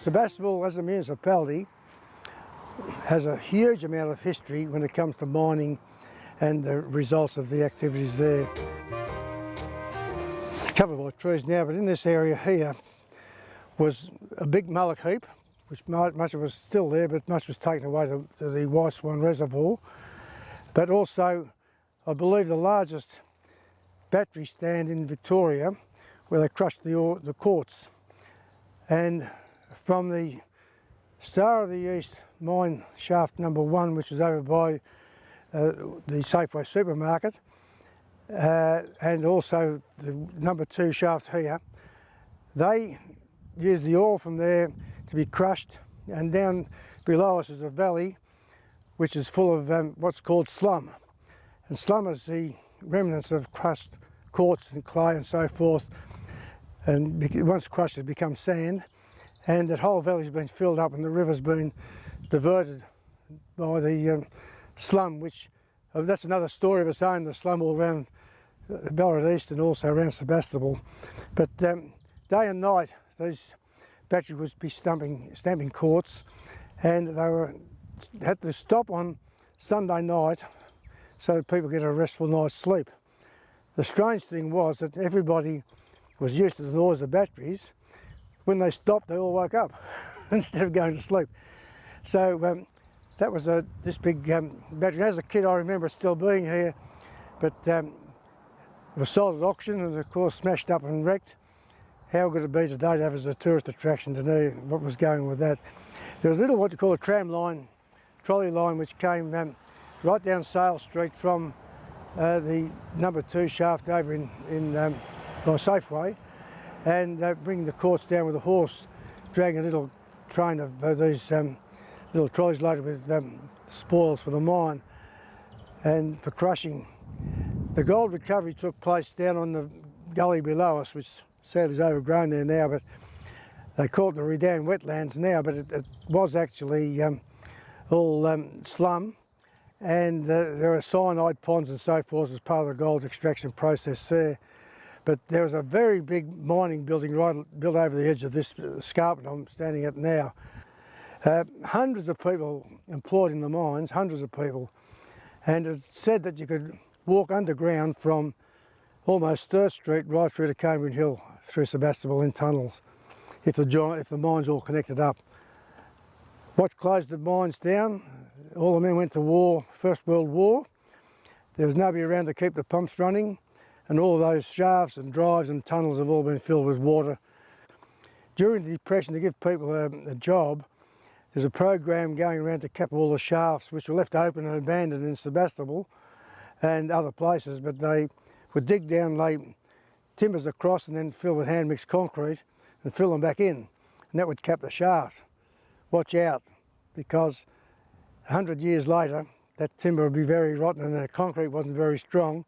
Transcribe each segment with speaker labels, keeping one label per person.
Speaker 1: Sebastopol as a municipality has a huge amount of history when it comes to mining and the results of the activities there. It's covered by trees now, but in this area here was a big mullock heap, which much of it was still there, but much was taken away to the White Swan Reservoir. But also, I believe, the largest battery stand in Victoria, where they crushed the quartz. And from the Star of the East mine shaft number 1, which is over by the Safeway supermarket, and also the number 2 shaft here, they used the ore from there to be crushed, and down below us is a valley which is full of what's called slum. And slum is the remnants of crushed quartz and clay and so forth, and once crushed it becomes sand, and that whole valley's been filled up and the river's been diverted by the slum, which that's another story of its own, the slum all around Borough East and also around Sebastopol. But day and night these batteries would be stamping quartz, and they had to stop on Sunday night so that people get a restful night's sleep. The strange thing was that everybody was used to the noise of batteries. When they stopped, they all woke up instead of going to sleep. So that was this big battery. As a kid, I remember it still being here, but it was sold at auction and, of course, smashed up and wrecked. How good it be today to have as a tourist attraction to know what was going with that. There was a little what you call a tram line, trolley line, which came right down Sale Street from the number 2 shaft over in by Safeway, and bringing the quartz down with a horse, dragging a little train of these little trolleys loaded with spoils for the mine and for crushing. The gold recovery took place down on the gully below us, which sadly is overgrown there now, but they call it the Redan wetlands now, but it was actually all slum, and there are cyanide ponds and so forth as part of the gold extraction process there. But there was a very big mining building built over the edge of this escarpment I'm standing at now. Hundreds of people employed in the mines, hundreds of people, and it said that you could walk underground from almost 3rd Street right through to Cambrian Hill, through Sebastopol in tunnels, if the mines all connected up. What closed the mines down? All the men went to war, First World War. There was nobody around to keep the pumps running, and all those shafts and drives and tunnels have all been filled with water. During the Depression, to give people a job, there's a program going around to cap all the shafts which were left open and abandoned in Sebastopol and other places, but they would dig down, lay timbers across and then fill with hand-mixed concrete and fill them back in, and that would cap the shaft. Watch out, because 100 years later that timber would be very rotten and the concrete wasn't very strong,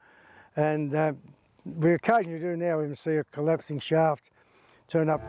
Speaker 1: and we occasionally do now even see a collapsing shaft turn up.